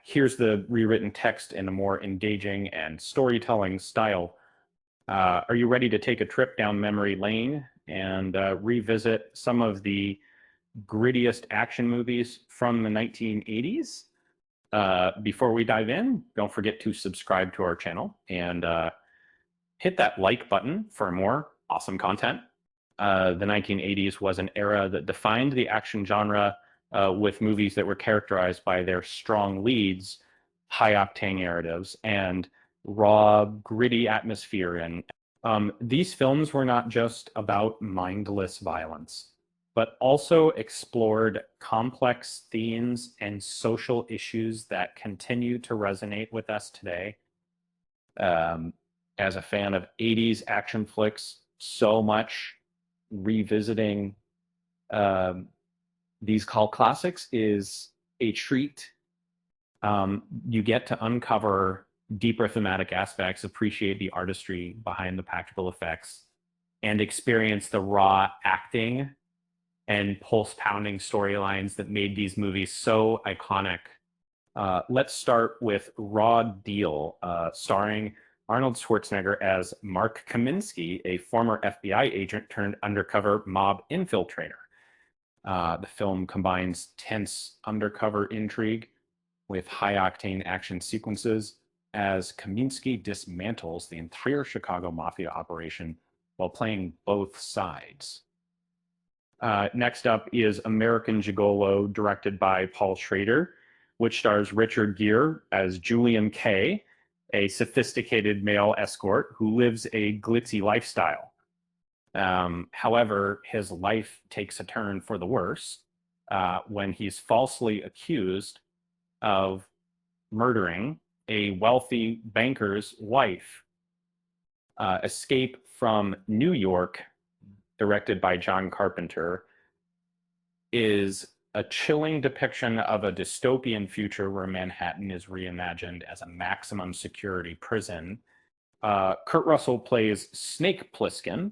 Here's the rewritten text in a more engaging and storytelling style. Are you ready to take a trip down memory lane and revisit some of the grittiest action movies from the 1980s? Before we dive in, don't forget to subscribe to our channel and hit that like button for more awesome content. The 1980s was an era that defined the action genre with movies that were characterized by their strong leads, high octane narratives, and raw, gritty atmosphere. And these films were not just about mindless violence, but also explored complex themes and social issues that continue to resonate with us today. Um, as a fan of 80s action flicks, so much revisiting um, these cult classics is a treat. You get to uncover deeper thematic aspects, appreciate the artistry behind the practical effects, and experience the raw acting and pulse-pounding storylines that made these movies so iconic. Let's start with Raw Deal, starring Arnold Schwarzenegger as Mark Kaminsky, a former FBI agent turned undercover mob infiltrator. The film combines tense undercover intrigue with high-octane action sequences as Kaminsky dismantles the entire Chicago Mafia operation while playing both sides. Next up is American Gigolo, directed by Paul Schrader, which stars Richard Gere as Julian Kay, a sophisticated male escort who lives a glitzy lifestyle. However, his life takes a turn for the worse when he's falsely accused of murdering a wealthy banker's wife. Escape from New York, directed by John Carpenter, is a chilling depiction of a dystopian future where Manhattan is reimagined as a maximum security prison. Kurt Russell plays Snake Plissken,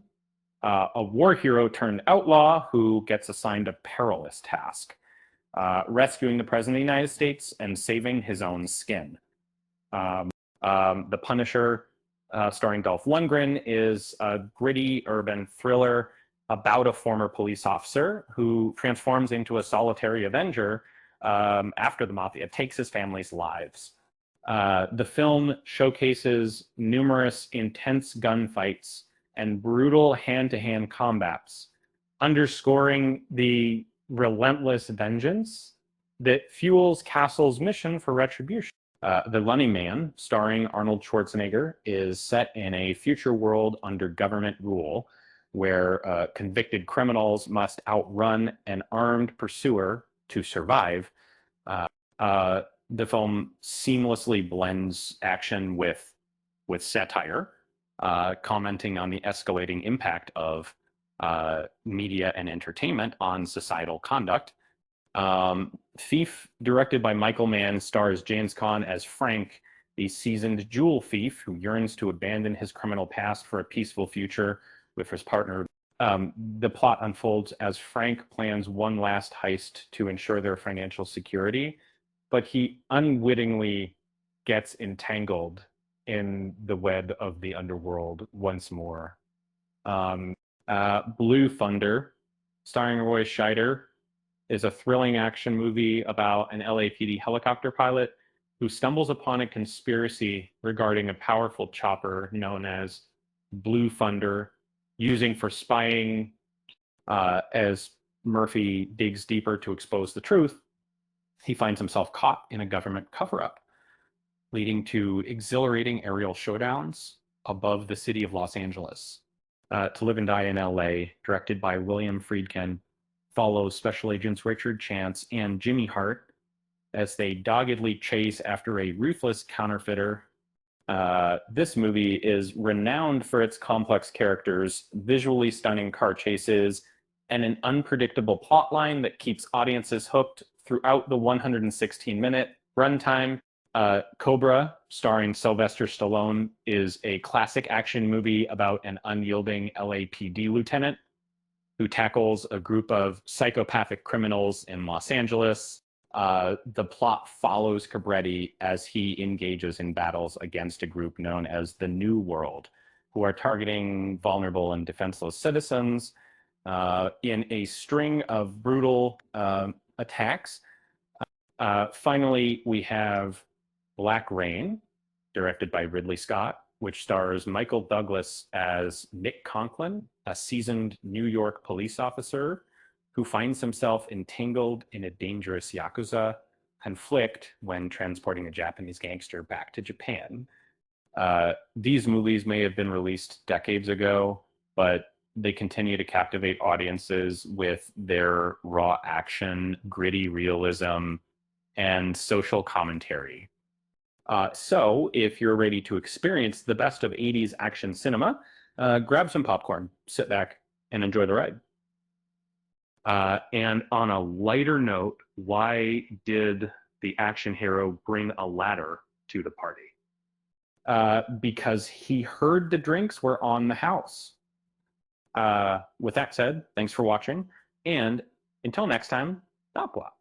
a war hero turned outlaw who gets assigned a perilous task, rescuing the President of the United States and saving his own skin. The Punisher, starring Dolph Lundgren, is a gritty urban thriller about a former police officer who transforms into a solitary avenger after the mafia takes his family's lives. The film showcases numerous intense gunfights and brutal hand-to-hand combats, underscoring the relentless vengeance that fuels Castle's mission for retribution. The Lunny Man, starring Arnold Schwarzenegger, is set in a future world under government rule where convicted criminals must outrun an armed pursuer to survive. The film seamlessly blends action with satire, commenting on the escalating impact of media and entertainment on societal conduct. Thief, directed by Michael Mann, stars James Caan as Frank, the seasoned jewel thief who yearns to abandon his criminal past for a peaceful future with his partner. The plot unfolds as Frank plans one last heist to ensure their financial security, but he unwittingly gets entangled in the web of the underworld once more. Blue Thunder, starring Roy Scheider, is a thrilling action movie about an LAPD helicopter pilot who stumbles upon a conspiracy regarding a powerful chopper known as Blue Thunder, using for spying. As Murphy digs deeper to expose the truth, he finds himself caught in a government cover-up, leading to exhilarating aerial showdowns above the city of Los Angeles. To Live and Die in LA, directed by William Friedkin, follows Special Agents Richard Chance and Jimmy Hart as they doggedly chase after a ruthless counterfeiter. This movie is renowned for its complex characters, visually stunning car chases, and an unpredictable plotline that keeps audiences hooked throughout the 116-minute runtime. Cobra, starring Sylvester Stallone, is a classic action movie about an unyielding LAPD lieutenant who tackles a group of psychopathic criminals in Los Angeles. The plot follows Cabretti as he engages in battles against a group known as the New World, who are targeting vulnerable and defenseless citizens in a string of brutal attacks. Finally, we have Black Rain, directed by Ridley Scott, which stars Michael Douglas as Nick Conklin, a seasoned New York police officer who finds himself entangled in a dangerous Yakuza conflict when transporting a Japanese gangster back to Japan. These movies may have been released decades ago, but they continue to captivate audiences with their raw action, gritty realism, and social commentary. So, if you're ready to experience the best of 80s action cinema, grab some popcorn, sit back, and enjoy the ride. And on a lighter note, why did the action hero bring a ladder to the party? Because he heard the drinks were on the house. With that said, thanks for watching, and until next time, au revoir.